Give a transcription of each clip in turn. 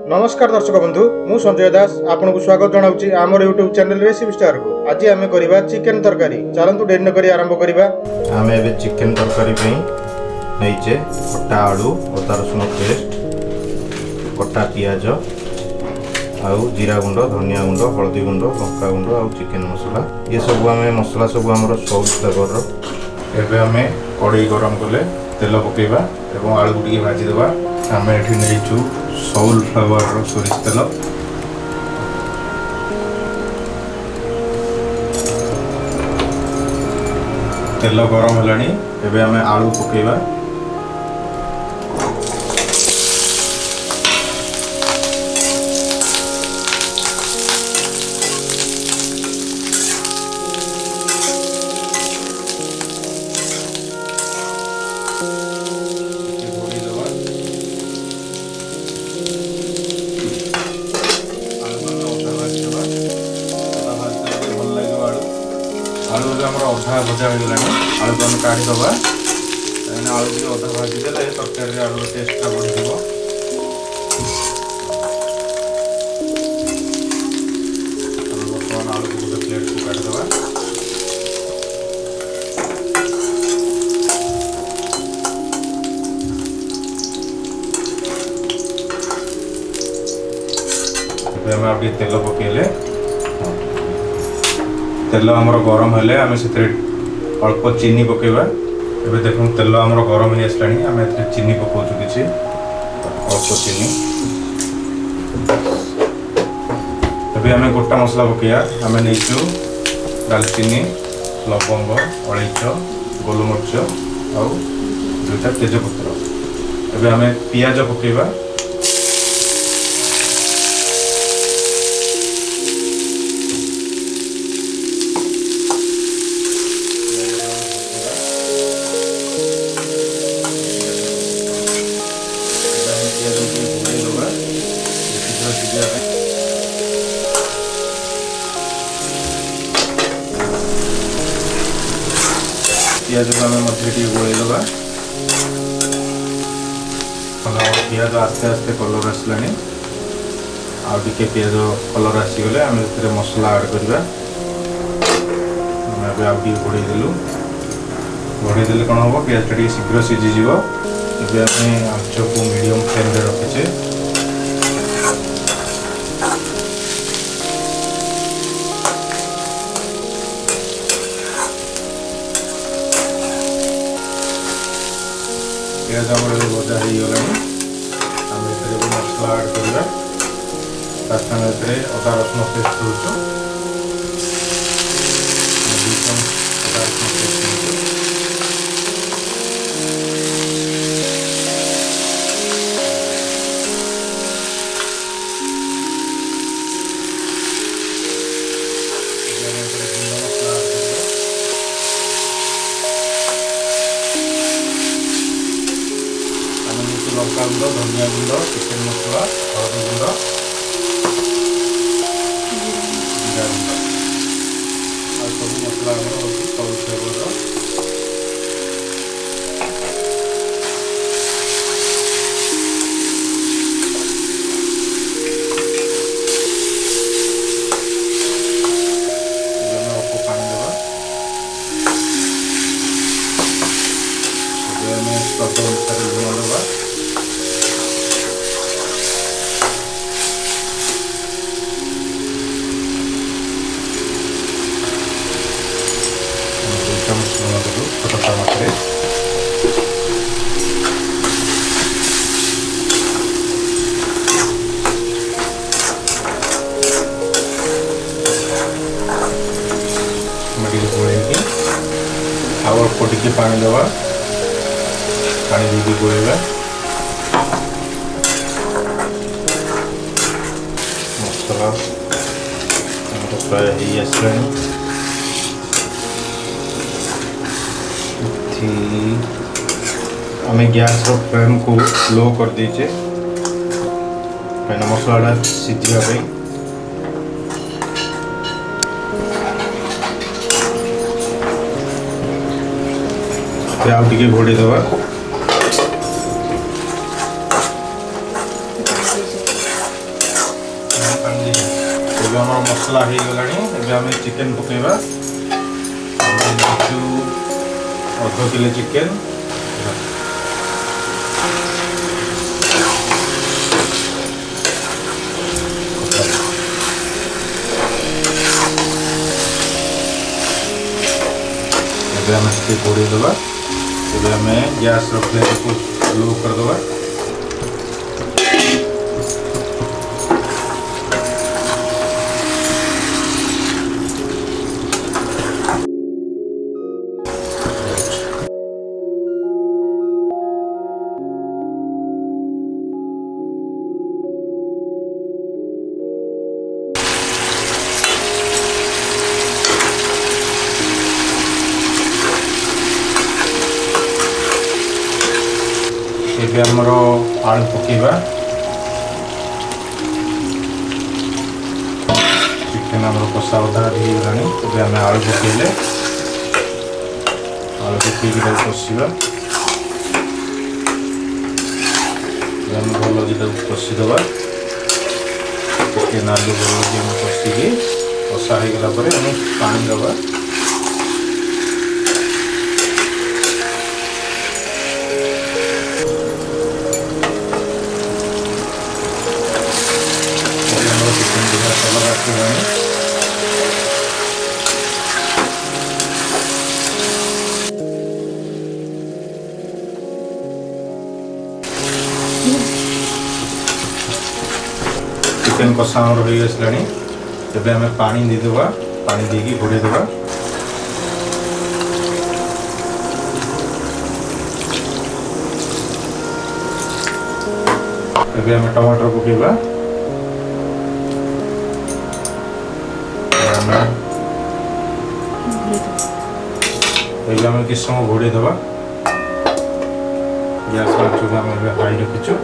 नमस्कार दर्शक बंधु मु संजय दास आपन को स्वागत जनाऊँ आमर यूट्यूब चैनल रेसिपी स्टार को। आज आम करवा चिकेन तरकारी। चलतु डेरी न करी आरंभ करवा। आम ए चिकेन तरकारी नहींचे कटा आलू अदा रसुण पेस्ट कटा पियाज आउ जीरा गुंड धनिया गुंड हल्दी गुंड लंका गुंड आउ चिकेन मसला ये सब आम मसला सब आम सौ फ्लेवर एवं आम कड़ई गरम कले तेल पकेबा एवं आलू को टे भाजीदेवा। आम ये नहीं सौल फ्लेवर सोरिष तेल तेल गरम है एवं आम आलू पकेबा। आलू जो अधा भजा हो गला आलू को हम काढ़ीदबा कहीं आलू भी अधा भाजीदे तरकारी आलू टेस्टा बढ़ बर्तमान आलू को गोटे प्लेट को काढ़ीदबा। आम तेल पकेले तेल आमर गरम हेले आम से अल्प चीनी पकेबा। एबे देखो तेल आमर गरम हो आसला आम चीनी पकाउछु किछि अल्प चीनी। एबे आम गोटा मसला पकेया आम नहींचु दालचीनी लवंग अलैच गोलमरिच आउ दुईटा तेजपत्र। एबे आम पियाज पकेबा। पियाज को आम मध्य गोलैदबा। पियाज आस्ते आस्ते कलर आसला आगे पियाज कलर आसीगले आम मसला ऐड करवा। आगे घोड़ेदेलु घोड़ेदेले कौन हम पियाज टा शीघ्र सीझीज। आंच को मीडियम फ्लेम रखीचे। पियाज आम भजा हो गला आम मसला ऐड करवा। साथे अदा रसुण पेस्ट दूसु अदा रसुण पेस्ट लंका गुंड धनिया गुंड चिकेन मसला हल्दी गुंड जीरा गुंड और सब मसला सब फ्लेवर अल्प पानी देवा। स्वाद अनुसार लुण देवा। छोटा टमाटर गोल अल्प टे पानी दवा। पानी देकी गोलेगा मसला प्राय हो आसला। आम गैस फ्लेम को लो कर दीचे कहीं मसला सीझापी। आउ टे घोड़ेदबा। आम मसला हो गला आम चिकेन पकेबा अध किलो चिकेन आम घोड़े दबा आम गैस फ्लेम को लो करदे ଏବେ ଆମର ଆଳୁ ପକେଇବା ଚିକେନ ଆମର କଷା ଅଧା ହେଇଗଲାଣି ଏବେ ଆମେ ଆଳୁ ପକେଇଲେ ଆଳୁ ପକେଇକି ତାକୁ କଷିବା ଆମେ ଭଲକି ତାକୁ କଷିଦେବା ଚିକେନ ଆଳୁ ଭଲକି ଆମେ କଷିକି କଷା ହେଇଗଲା ପରେ ଆମେ ପାଣି ଦେବା चिकेन कषा हो आसला तेज आम पानी देदेबा पानी देकी घोड़े देवा एबे आम टमाटर पकेबा आम किस समय घोड़े देवा गैस आँच आम हाई रखीचु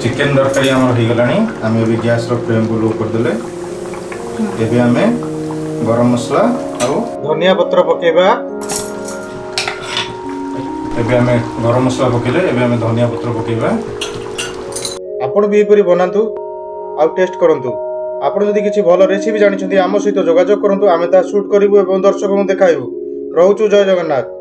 चिकेन तरकारी आम हो गला आम भी गैस फ्लेम को लो करदे एबे आम गरम मसला और धनिया पत्र पकेबा एबे आम गरम मसला पकेले एबे आम धनिया पत्र पकेबा आपण भी एपरी बनातु आ टेस्ट करंतु आपण जदि किछि भल रेसिपी जानिछन्ती आम सहित जोगाजोग करंतु आमे ता शूट करिवु एवं दर्शकों देखाइबु रहउछु जय जगन्नाथ।